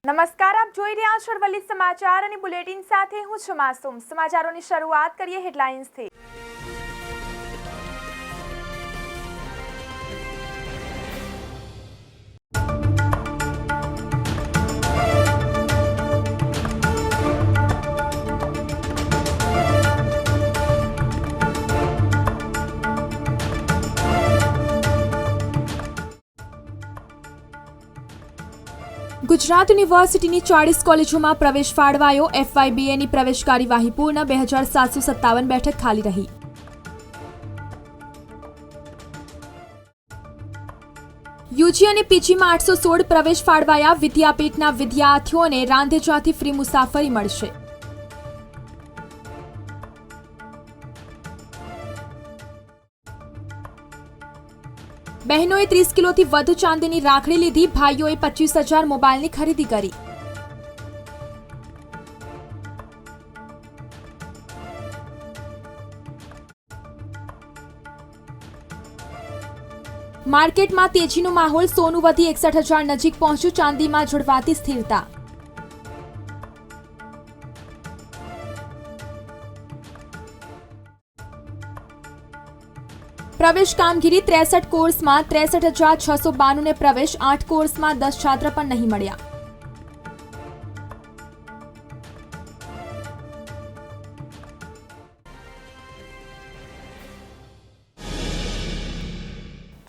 નમસ્કાર, આપ જોઈ રહ્યા છો અરવલ્લી સમાચાર અને બુલેટિન સાથે હું છું માસૂમ। સમાચારોની શરૂઆત કરીએ હેડલાઇન્સથી। ગુજરાત યુનિવર્સિટીની 40 કોલેજોમાં પ્રવેશ ફાળવાયો। FYBAની પ્રવેશ કાર્યવાહી પૂર્ણ। 2757 બેઠક ખાલી રહી। યુજી અને પીજીમાં 816 પ્રવેશ ફાળવાયા। વિદ્યાપીઠના વિદ્યાર્થીઓને રાંધેજાથી ફ્રી મુસાફરી મળશે। બહેનોએ 30 કિલોથી વધુ ચાંદીની રાખડી લીધી। ભાઈઓએ 25,000 મોબાઈલની ખરીદી કરી। માર્કેટમાં તેજીનો માહોલ। સોનું વધી 61,000 નજીક પહોંચ્યું। ચાંદીમાં જળવાતી સ્થિરતા। પ્રવેશ કામગીરી 63 કોર્સમાં 63,692 ને પ્રવેશ। 8 કોર્સમાં 10 છાત્ર પણ નહીં મળ્યા।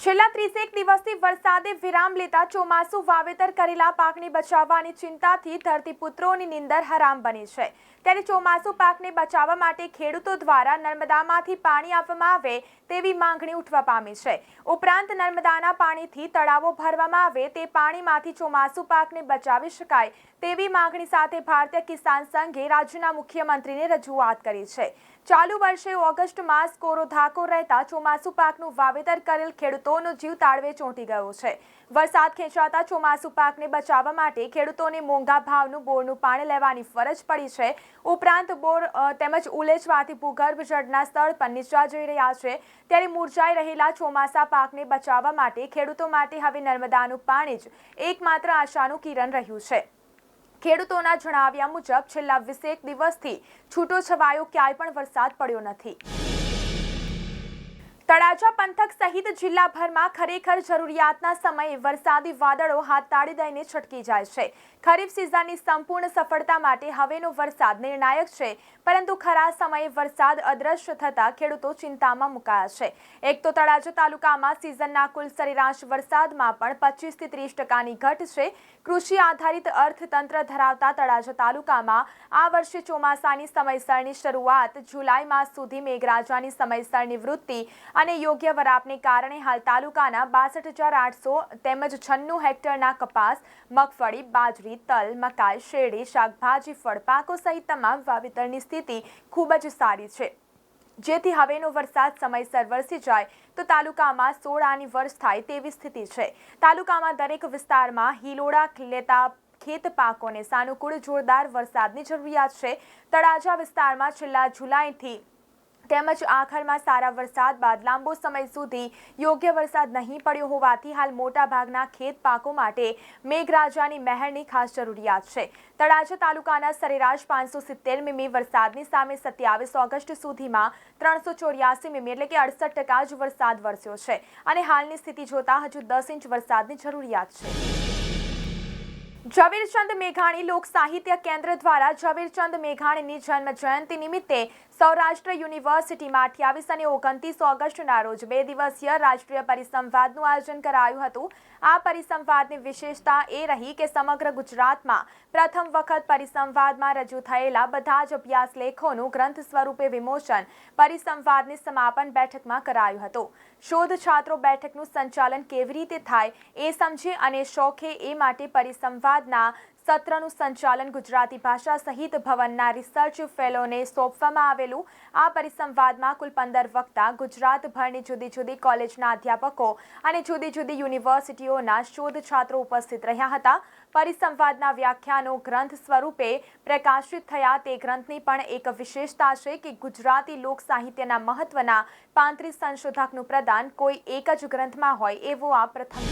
છેલ્લા 31 દિવસથી વરસાદે વિરામ લેતા ચોમાસુ વાવેતર કરેલા પાકને બચાવવાની ચિંતાથી ધરતીપુત્રોની નીંદર હરામ બની છે। ત્યારે ચોમાસુ પાકને બચાવવા માટે ખેડૂતો દ્વારા નર્મદામાંથી પાણી આપવામાં આવે તેવી માંગણી ઉઠવા પામી છે। ઉપરાંત નર્મદાના પાણીથી તળાવો ભરવામાં આવે તે પાણીમાંથી ચોમાસુ પાકને બચાવી શકાય તેવી માંગણી સાથે ભારતીય કિસાન સંઘે રાજ્યના મુખ્યમંત્રીને રજૂઆત કરી છે। ચાલુ વર્ષે ઓગસ્ટ માસ કોરો ધાકો રહેતા ચોમાસુ પાકનું વાવેતર કરેલ ખેડૂતોનો જીવ તાળવે ચોંટી ગયો છે। વરસાદ ખેંચાતા ચોમાસુ પાકને બચાવવા માટે ખેડૂતોને મોંઘા ભાવનું બોરનું પાણી લેવાની ફરજ પડી છે। ઉપરાંત બોર તેમજ ઉલેચવાથી ભૂગર્ભ જળના સ્તર પણ નીચા જઈ રહ્યા છે। ત્યારે મુરઝાઈ રહેલા ચોમાસા પાકને બચાવવા માટે ખેડૂતો માટે હવે નર્મદાનું પાણી જ એકમાત્ર આશાનું કિરણ રહ્યું છે। ખેડૂતોના જણાવ્યા મુજબ છેલ્લા 21 દિવસથી છૂટો છવાયો ક્યાંય પણ વરસાદ પડ્યો નથી। તળાજા પંથક સહિત જિલ્લાભરમાં ખરેખર જરૂરિયાતના સમયે વરસાદી વાદળો હાથ તાળી દઈને છટકી જાય છે। ખરીફ સિઝનની સંપૂર્ણ સફળતા માટે હવેનો વરસાદ નિર્ણાયક છે, પરંતુ ખરા સમયે વરસાદ અદ્રશ્ય થતા ખેડૂતો ચિંતામાં મુકાયા છે। એક તો તળાજા તાલુકામાં સિઝનના કુલ સરેરાશ વરસાદમાં પણ 25 થી 30% ઘટ છે। કૃષિ આધારિત અર્થતંત્ર ધરાવતા તળાજા તાલુકામાં આ વર્ષે ચોમાસાની સમયસરની શરૂઆત, જુલાઈ માસ સુધી મેઘરાજાની સમયસરની વૃત્તિ અને યોગ્ય વરાપને કારણે હાલ તાલુકાના 62,800 તેમજ 96 હેક્ટરના કપાસ, મગફળી, બાજરી, તલ, મકાઈ, શેરડી, શાકભાજી, ફળપાકો સહિત તમામ વાવેતરની સ્થિતિ ખૂબ જ સારી છે। જેથી હવેનો વરસાદ સમયસર વરસી જાય તો તાલુકામાં 16 આની વર્ષ થાય તેવી સ્થિતિ છે। તાલુકામાં દરેક વિસ્તારમાં હિલોડા લેતા ખેત પાકોને સાનુકૂળ જોરદાર વરસાદની જરૂરિયાત છે। તળાજા વિસ્તારમાં છેલ્લા જુલાઈથી તેમજ આખરમાં સારા વરસાદ બાદ લાંબો સમય સુધી યોગ્ય વરસાદ નહીં પડ્યો હોવાથી હાલ મોટાભાગના ખેત પાકો માટે મેઘરાજાની મહેરની ખાસ જરૂરિયાત છે। તળાજા તાલુકાના સરેરાશ 570 મીમી વરસાદની સામે 27 ઓગસ્ટ સુધીમાં 384 મીમી એટલે કે 68% જ વરસાદ વરસ્યો છે અને હાલની સ્થિતિ જોતા હજુ 10 ઇંચ વરસાદની જરૂરિયાત છે। ઝવેરચંદ મેઘાણી લોક સાહિત્ય કેન્દ્ર દ્વારા ઝવેરચંદ મેઘાણીની જન્મ જયંતિ નિમિત્તે સૌરાષ્ટ્ર યુનિવર્સિટીમાં 28 અને 29 ઓગસ્ટના રોજ 2 દિવસીય રાષ્ટ્રીય પરિસંવાદનું આયોજન કરાયું હતું। આ પરિસંવાદની વિશેષતા એ રહી કે સમગ્ર ગુજરાતમાં પ્રથમ વખત પરિસંવાદમાં રજૂ થયેલા બધા જ અભ્યાસ લેખોનું ગ્રંથ સ્વરૂપે વિમોચન પરિસંવાદની સમાપન બેઠકમાં કરાયું હતું। શોધ છાત્રો બેઠકનું સંચાલન કેવી રીતે થાય એ સમજે અને શોખે એ માટે પરિસંવાદના સત્રનું સંચાલન ગુજરાતી ભાષા સહિત ભવનના રિસર્ચ ફેલોને સોંપવામાં આવેલું। આ પરિસંવાદમાં કુલ 15 વક્તા ગુજરાતભરની જુદી જુદી કોલેજના અધ્યાપકો અને જુદી જુદી યુનિવર્સિટીઓના શોધ છાત્રો ઉપસ્થિત રહ્યા હતા। પરિસંવાદના વ્યાખ્યાનો ગ્રંથ સ્વરૂપે પ્રકાશિત થયા તે ગ્રંથની પણ એક વિશેષતા છે કે ગુજરાતી લોક સાહિત્યના મહત્વના 35 સંશોધકનું પ્રદાન કોઈ એક જ ગ્રંથમાં હોય એવો આ પ્રથમ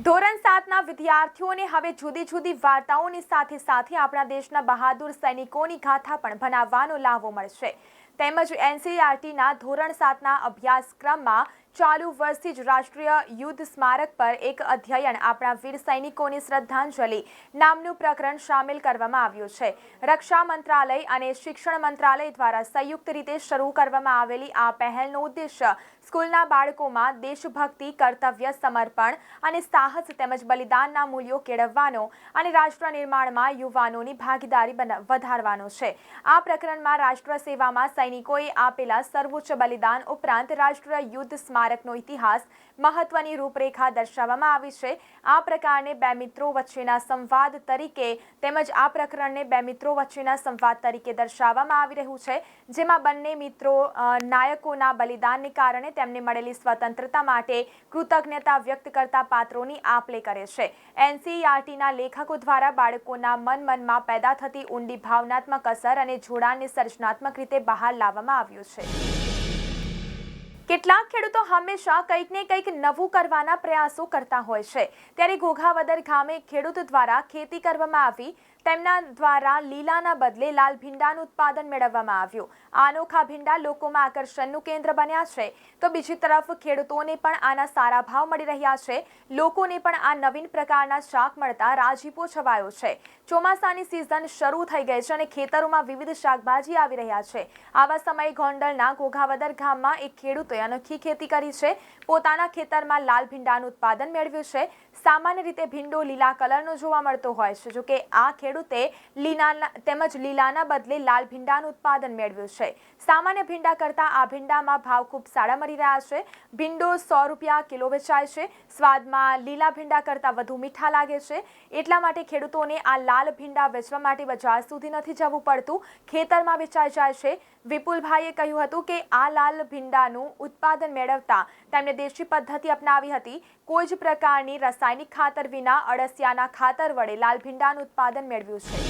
ધોરણ 7ના વિદ્યાર્થીઓને હવે જુદી જુદી વાર્તાઓની સાથે સાથે આપણા દેશના બહાદુર સૈનિકોની ગાથા પણ ભણાવવાનો લાભો મળશે. તેમજ એનસીઈઆરટીના ધોરણ 7ના અભ્યાસક્રમમાં ચાલુ વર્ષથી જ રાષ્ટ્રીય યુદ્ધ સ્મારક પર એક અધ્યયન આપણા વીર સૈનિકોની શ્રદ્ધાંજલિ નામનું પ્રકરણ સામેલ કરવામાં આવ્યું છે. રક્ષા મંત્રાલય અને શિક્ષણ મંત્રાલય દ્વારા સંયુક્ત રીતે શરૂ કરવામાં આવેલી આ પહેલનો ઉદ્દેશ્ય સ્કૂલના બાળકોમાં દેશભક્તિ, કર્તવ્ય, સમર્પણ અને સાહસ તેમજ બલિદાનના મૂલ્યો કેળવવાનો અને રાષ્ટ્ર નિર્માણમાં યુવાનોની ભાગીદારી વધારવાનો છે. આ પ્રકરણમાં રાષ્ટ્ર સેવામાં સૈનિકોએ આપેલા સર્વોચ્ચ બલિદાન ઉપરાંત રાષ્ટ્રીય યુદ્ધ સ્મારકનો ઇતિહાસ, મહત્વની રૂપરેખા દર્શાવવામાં આવી છે. આ પ્રકારને બે મિત્રો વચ્ચેના સંવાદ તરીકે તેમજ આ પ્રકરણને બે મિત્રો વચ્ચેના સંવાદ તરીકે દર્શાવવામાં આવી રહ્યું છે, જેમાં બંને મિત્રો નાયકોના બલિદાનને કારણે તેમને મળેલી સ્વતંત્રતા માટે કૃતજ્ઞતા વ્યક્ત કરતા પાત્રોની આપ-લે કરે છે. એનસીઈઆરટીના લેખકો દ્વારા બાળકોના મનમાં પેદા થતી ઊંડી ભાવનાત્મક અસર અને જોડાણને સર્જનાત્મક રીતે બહાર લાવવામાં આવ્યું છે. કેટલાક ખેડૂતો હંમેશા કંઈક ને કંઈક નવું કરવાના પ્રયાસો કરતા હોય છે. ત્યારે ઘોઘાવદર ગામે ખેડૂત દ્વારા ખેતી કરવામાં આવી. તેમના દ્વારા લીલાના બદલે લાલ ભીંડાનું ઉત્પાદન મેળવવામાં આવ્યું. આ અનોખા ભીંડા લોકોમાં આકર્ષણનું કેન્દ્ર બન્યા છે. તો બીજી તરફ ખેડૂતોને પણ આના સારા ભાવ મળી રહ્યા છે. લોકોને પણ આ નવીન પ્રકારના શાક મળતા રાજીપો છવાયો છે. ચોમાસાની સિઝન શરૂ થઈ ગઈ છે અને ખેતરોમાં વિવિધ શાકભાજી આવી રહ્યા છે. આવા સમયે ગોંડલના ઘોઘાવદર ગામમાં એક ખેડૂતોએ અનોખી ખેતી કરી છે. પોતાના ખેતરમાં લાલ ભીંડાનું ઉત્પાદન મેળવ્યું છે. સામાન્ય રીતે ભીંડો લીલા કલરનો જોવા મળતો હોય છે, જો કે આ ખેડૂતે લીલાના બદલે લાલ ભીંડાનું ઉત્પાદન મેળવ્યું છે. સામાન્ય ભીંડા કરતાં આ ભીંડામાં ભાવ ખૂબ સારા મળી રહ્યા છે. ભીંડો 100 રૂપિયા કિલો વેચાય છે. સ્વાદમાં લીલા ભીંડા કરતાં વધુ મીઠા લાગે છે. એટલા માટે ખેડૂતોને આ લાલ ભીંડા વેચવા માટે બજાર સુધી નથી જવું પડતું, ખેતરમાં વેચાઈ જાય છે. વિપુલભાઈએ કહ્યું હતું કે આ લાલ ભીંડાનું ઉત્પાદન મેળવતા તેમણે દેશી પદ્ધતિ અપનાવી હતી. કોઈ જ પ્રકારની રાસાયણિક ખાતર વિના અળસિયાના ખાતર વડે લાલ ભીંડાનું ઉત્પાદન મેળવ્યું છે.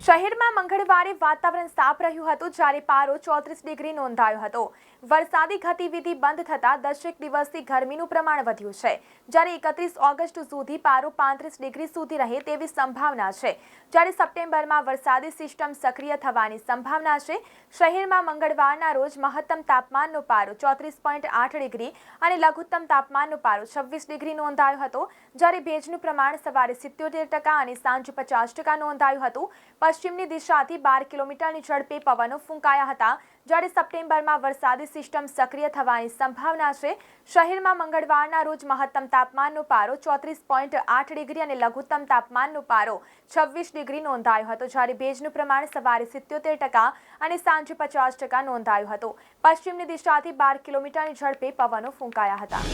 શહેરમાં મંગળવારે વાતાવરણ સાફ રહ્યું હતું, જ્યારે પારો 34 ડિગ્રી નોંધાયો હતો. વરસાદી ગતિવિધિ બંધ થતાં 10 દિવસથી ગરમીનું પ્રમાણ વધ્યું છે, જ્યારે 31 ઓગસ્ટ સુધી પારો 35 ડિગ્રી સુધી રહે તેવી સંભાવના છે. જ્યારે સપ્ટેમ્બરમાં વરસાદી સિસ્ટમ સક્રિય થવાની સંભાવના છે. શહેરમાં મંગળવારના રોજ મહત્તમ તાપમાનનો પારો 34.8 ડિગ્રી અને લઘુત્તમ તાપમાનનો પારો 26 ડિગ્રી નોંધાયો હતો, જ્યારે ભેજનું પ્રમાણ સવારે 77% અને સાંજે 50% નોંધાયું હતું. પશ્ચિમની દિશાથી 12 કિલોમીટરની ઝડપે પવનો ફૂંકાયા હતા. જ્યારે સપ્ટેમ્બરમાં વરસાદી સિસ્ટમ સક્રિય થવાની સંભાવના છે. શહેરમાં મંગળવારના રોજ મહત્તમ તાપમાનનો પારો 34.8 ડિગ્રી અને લઘુત્તમ તાપમાનનો પારો 26 ડિગ્રી નોંધાયો હતો, જ્યારે ભેજનું પ્રમાણ સવારે 77% અને સાંજે 50% નોંધાયું હતું. પશ્ચિમની દિશાથી 12 કિલોમીટરની ઝડપે પવનો ફૂંકાયા હતા.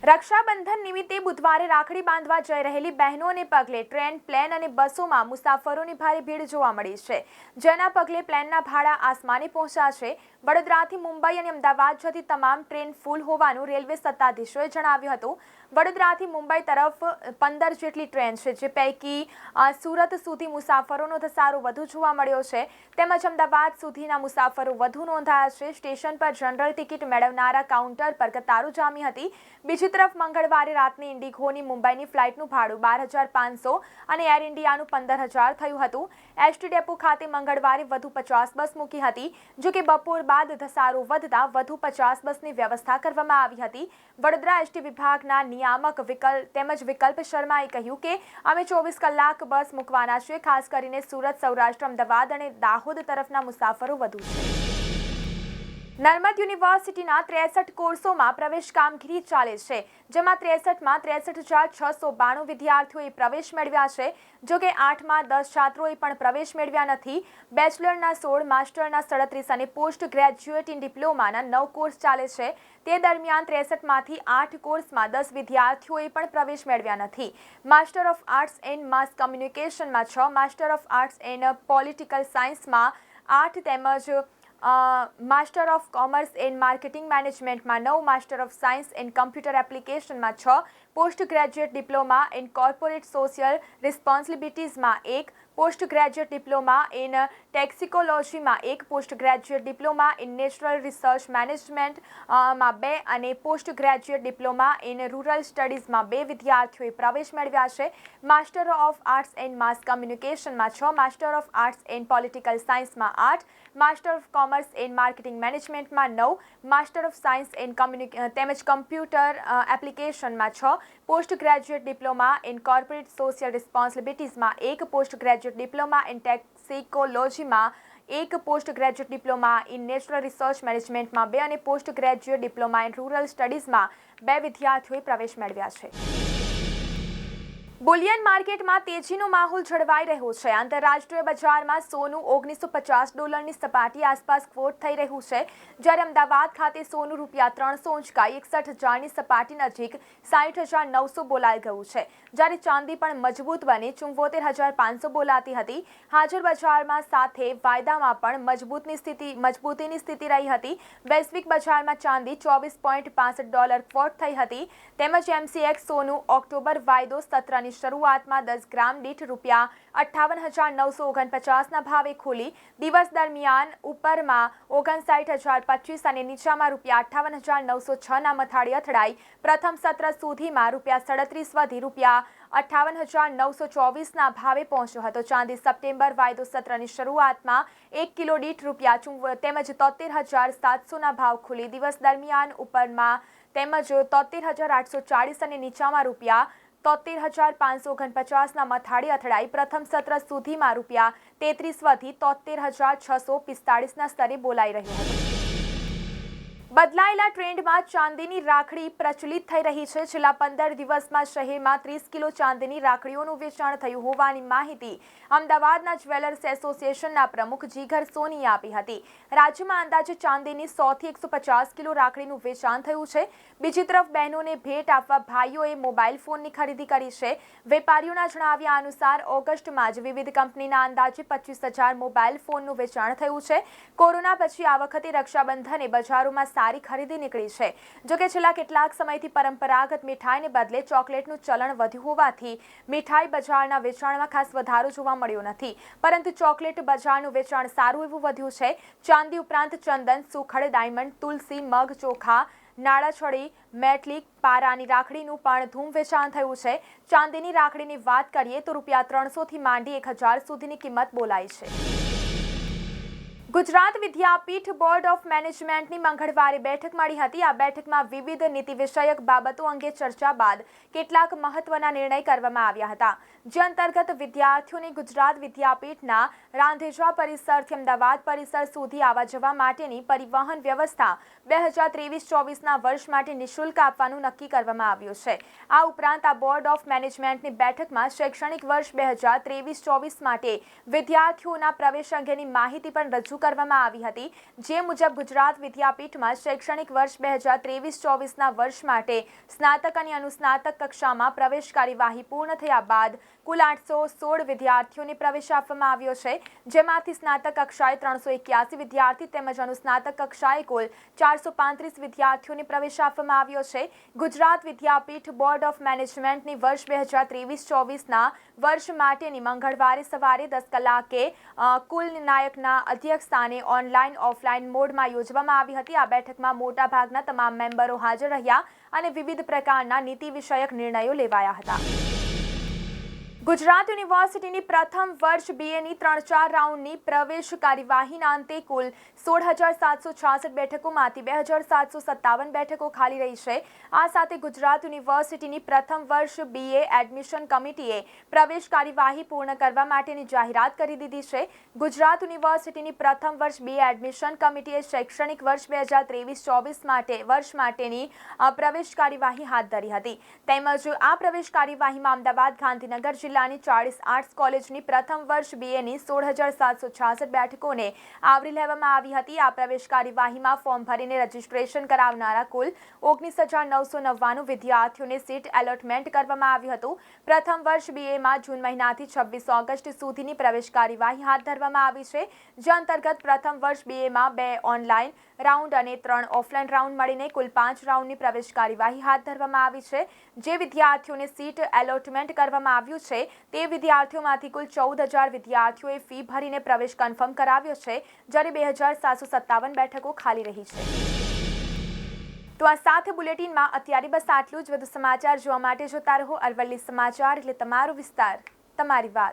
રક્ષાબંધન નિમિત્તે બુધવારે રાખડી બાંધવા જઈ રહેલી બહેનોને પગલે ટ્રેન, પ્લેન અને બસોમાં મુસાફરોની ભારે ભીડ જોવા મળી છે, જેના પગલે પ્લેનના ભાડા આસમાને પહોંચ્યા છે. વડોદરાથી મુંબઈ અને અમદાવાદ જતી તમામ ટ્રેન ફૂલ હોવાનું રેલવે સત્તાધીશોએ જણાવ્યું હતું. વડોદરાથી મુંબઈ તરફ 15 જેટલી ટ્રેન છે, જે પૈકી સુરત સુધી મુસાફરોનો ધસારો વધુ જોવા મળ્યો છે, તેમજ અમદાવાદ સુધીના મુસાફરો વધુ નોંધાયા છે. સ્ટેશન પર જનરલ ટિકિટ મેળવનારા કાઉન્ટર પર કતારો જામી હતી. બીજી તરફ મંગળવારે રાતની ઇન્ડિગોની મુંબઈની ફ્લાઇટનું ભાડું 12,500 અને એર ઇન્ડિયાનું 15,000 થયું હતું. એસટી ડેપો ખાતે મંગળવારે વધુ 50 બસ મૂકી હતી, જો કે બપોર બાદ ધસારો વધતા વધુ 50 બસની વ્યવસ્થા કરવામાં આવી હતી. વડોદરા એસટી વિભાગના નિયામક વિકલ્પ શર્માએ કહ્યું કે અમે 24 કલાક બસ મૂકવાના છીએ. ખાસ કરીને સુરત, સૌરાષ્ટ્ર, અમદાવાદ અને દાહોદ તરફના મુસાફરો વધુ છે. નર્મદ યુનિવર્સિટીના 63 કોર્સોમાં પ્રવેશ કામગીરી ચાલે છે, જેમાં 63માં 63,692 વિદ્યાર્થીઓએ પ્રવેશ મેળવ્યા છે, જો કે 8માં 10 છાત્રોએ પણ પ્રવેશ મેળવ્યા નથી. બેચલરના 16, માસ્ટરના 37 અને પોસ્ટ ગ્રેજ્યુએટ ઇન ડિપ્લોમાના 9 કોર્સ ચાલે છે. તે દરમિયાન 63માંથી 8 કોર્સમાં 10 વિદ્યાર્થીઓએ પણ પ્રવેશ મેળવ્યા નથી. Master of arts in mass કમ્યુનિકેશનમાં 6, master of arts in political સાયન્સમાં 8 તેમજ master of commerce in marketing મેનેજમેન્ટમાં 9, master of science in computer એપ્લિકેશનમાં 6, post graduate diploma in corporate social રિસ્પોન્સિબિલિટીઝમાં 1, પોસ્ટ ગ્રેજ્યુએટ ડિપ્લોમા ઇન ટેક્સિકોલોજીમાં 1, post graduate diploma in natural research મેનેજમેન્ટમાં 2 અને post graduate diploma in rural સ્ટડીઝમાં 2 વિદ્યાર્થીઓએ પ્રવેશ મેળવ્યા છે. Master of arts in mass કમ્યુનિકેશનમાં 6, master of arts in political સાયન્સમાં 8, master of commerce in marketing મેનેજમેન્ટમાં 9, માસ્ટર ઓફ સાયન્સ ઇન તેમજ કમ્પ્યુટર એપ્લિકેશનમાં 6, post graduate diploma in corporate social રિસ્પોન્સિબિલિટીઝમાં 1, પોસ્ટ ગ્રેજ્યુએટ ડિપ્લોમા ઇન ટેક્સિકોલોજીમાં 1, post graduate diploma in natural research મેનેજમેન્ટમાં 2 અને post graduate diploma in rural સ્ટડીઝમાં 2 વિદ્યાર્થીઓએ પ્રવેશ મેળવ્યા છે. બુલિયન માર્કેટમાં તેજીનો માહોલ જળવાઈ રહ્યો છે. આંતરરાષ્ટ્રીય બજારમાં સોનું $1,950ની સપાટી આસપાસ ક્વોટ થઈ રહ્યું છે, જ્યારે અમદાવાદ ખાતે સોનું ₹300 ઊંચકાઈ 61,000ની સપાટી નજીક 60,900 બોલાઈ ગયું છે, જ્યારે ચાંદી પણ મજબૂત બની 74,500 બોલાતી હતી. હાજર બજારમાં સાથે વાયદામાં પણ મજબૂતીની સ્થિતિ રહી હતી. વૈશ્વિક બજારમાં ચાંદી $24.65 ક્વોટ થઈ હતી. તેમજ MCX સોનું ઓક્ટોબર વાયદો સત્રની શરૂઆતમાં 10 ગ્રામ દીઠ ₹58,949ના ભાવે ખુલી. દિવસ દરમિયાન ઉપરમાં 59,025 અને નીચામાં ₹58,906ના મથાળે અથડાઈ. પ્રથમ સત્ર સુધીમાં ₹37 વધી ₹58,924ના ભાવે પહોંચ્યો હતો. ચાંદી સપ્ટેમ્બર વાયદો સત્રની શરૂઆતમાં 1 કિલો દીઠ તેમજ 73,700ના ભાવ ખુલી. દિવસ દરમિયાન ઉપરમાં તેમજ 73,840 અને નીચામાં ₹73,549ના મથાળે અથડાઈ. પ્રથમ સત્ર સુધીમાં ₹33 વધી 73,645ના સ્તરે બોલાઈ રહ્યો હતો. બદલાયેલા ટ્રેન્ડમાં ચાંદીની રાખડી પ્રચલિત થઈ રહી છે. છેલ્લા 15 દિવસમાં શહેરમાં 30 કિલો ચાંદીની રાખડીઓનું વેચાણ થયું હોવાની માહિતી અમદાવાદના જ્વેલર્સ એસોસિએશનના પ્રમુખ જીગર સોનીએ આપી હતી. રાજ્યમાં અંદાજે ચાંદીની 100 થી 150 કિલો રાખડીનું વેચાણ થયું છે. બીજી તરફ બહેનોને ભેટ આપવા ભાઈઓએ મોબાઈલ ફોનની ખરીદી કરી છે. વેપારીઓના જણાવ્યા અનુસાર ઓગસ્ટમાં જ વિવિધ કંપનીના અંદાજે 25,000 મોબાઈલ ફોનનું વેચાણ થયું છે. કોરોના પછી આ વખતે રક્ષાબંધને બજારોમાં સારી ખરીદી નીકળી છે. જોકે છેલ્લા કેટલાક સમયથી પરંપરાગત મીઠાઈને બદલે ચોકલેટનું ચલણ વધ્યું હોવાથી મીઠાઈ બજારના વેચાણમાં ખાસ વધારો જોવા મળ્યો નથી, પરંતુ ચોકલેટ બજારનું વેચાણ સારું એવું વધ્યું છે. ચાંદી ઉપરાંત ચંદન, સુખડ, ડાયમંડ, તુલસી, મગ, ચોખા, નાળાછડી, મેટલિક, પારાની રાખડીનું પણ ધૂમ વેચાણ થયું છે. ચાંદીની રાખડીની વાત કરીએ તો ₹300થી માંડી 1,000 સુધીની કિંમત બોલાઈ છે. ગુજરાત વિદ્યાપીઠ બોર્ડ ઓફ મેનેજમેન્ટની મંગળવારે બેઠક મળી હતી. આ બેઠકમાં વિવિધ નીતિ વિષયક બાબતો અંગે ચર્ચા બાદ કેટલાક મહત્વના નિર્ણય કરવામાં આવ્યા હતા, જે અંતર્ગત વિદ્યાર્થીઓને ગુજરાત વિદ્યાપીઠના રાંધેજા પરિસરથી અમદાવાદ પરિસર સુધી આવવા જવા માટેની પરિવહન વ્યવસ્થા 2023-24ના વર્ષ માટે નિઃશુલ્ક આપવાનું નક્કી કરવામાં આવ્યું છે. આ ઉપરાંત આ બોર્ડ ઓફ મેનેજમેન્ટની બેઠકમાં શૈક્ષણિક વર્ષ 2023-24 માટે વિદ્યાર્થીઓના પ્રવેશ અંગેની માહિતી પણ રજૂ કરવામાં આવી હતી. જે મુજબ ગુજરાત વિદ્યાપીઠમાં શૈક્ષણિક વર્ષ 2023-24ના વર્ષ માટે સ્નાતક અને અનુસ્નાતક કક્ષામાં પ્રવેશ કાર્યવાહી પૂર્ણ થયા બાદ કુલ 816 વિદ્યાર્થીઓને પ્રવેશ આપવામાં આવ્યો છે, જેમાંથી સ્નાતક કક્ષાએ 381 વિદ્યાર્થી તેમજ અનુસ્નાતક કક્ષાએ કુલ 435 વિદ્યાર્થીઓને પ્રવેશ આપવામાં આવ્યો છે. ગુજરાત વિદ્યાપીઠ બોર્ડ ઓફ મેનેજમેન્ટની વર્ષ 2023-24ના વર્ષ માટેની મંગળવારે સવારે 10 કલાકે કુલ નિર્ણાયકના અધ્યક્ષસ્થાને ઓનલાઈન ઓફલાઈન મોડમાં યોજવામાં આવી હતી. આ બેઠકમાં મોટાભાગના તમામ મેમ્બરો હાજર રહ્યા અને વિવિધ પ્રકારના નીતિ વિષયક નિર્ણયો લેવાયા હતા. ગુજરાત યુનિવર્સિટીની પ્રથમ વર્ષ BAની 3-4 રાઉન્ડની પ્રવેશ કાર્યવાહીના અંતે કુલ 16,766 બેઠકોમાંથી 2,757 બેઠકો ખાલી રહી છે. આ સાથે ગુજરાત યુનિવર્સિટીની પ્રથમ વર્ષ BA એડમિશન કમિટીએ પ્રવેશ કાર્યવાહી પૂર્ણ કરવા માટેની જાહેરાત કરી દીધી છે. ગુજરાત યુનિવર્સિટીની પ્રથમ વર્ષ BA એડમિશન કમિટીએ શૈક્ષણિક વર્ષ 2023-24 માટેની પ્રવેશ કાર્યવાહી હાથ ધરી હતી. તેમજ આ પ્રવેશ કાર્યવાહીમાં અમદાવાદ, ગાંધીનગર જિલ્લાની 40 આર્ટ્સ કોલેજની પ્રથમ વર્ષ BAની 16,766 બેઠકોને આવરી લેવામાં આવી હતી. આ પ્રવેશ કાર્યવાહીમાં ફોર્મ ભરીને રજીસ્ટ્રેશન કરાવનારા કુલ 19,999 વિદ્યાર્થીઓને સીટ એલોટમેન્ટ કરવામાં આવ્યું હતું. પ્રથમ વર્ષ BAમાં જૂન મહિનાથી 26 ઓગસ્ટ સુધીની પ્રવેશ કાર્યવાહી હાથ ધરવામાં આવી છે, જે અંતર્ગત પ્રથમ વર્ષ BAમાં 2 ઓનલાઈન રાઉન્ડ અને 3 ઓફલાઈન રાઉન્ડ મળીને કુલ 5 રાઉન્ડની પ્રવેશ કાર્યવાહી હાથ ધરવામાં આવી છે. જે વિદ્યાર્થીઓને સીટ એલોટમેન્ટ કરવામાં આવ્યું છે તે વિદ્યાર્થીઓમાંથી કુલ 14,000 વિદ્યાર્થીઓએ ફી ભરીને પ્રવેશ કન્ફર્મ કરાવ્યો છે, જ્યારે 2,757 બેઠકો ખાલી રહી છે। તો આ સાથે બુલેટિનમાં અત્યારે બસ આટલું જ। વધુ સમાચાર જોવા માટે જોતા રહો અરવલ્લી સમાચાર, એટલે તમારો વિસ્તાર, તમારી વાત।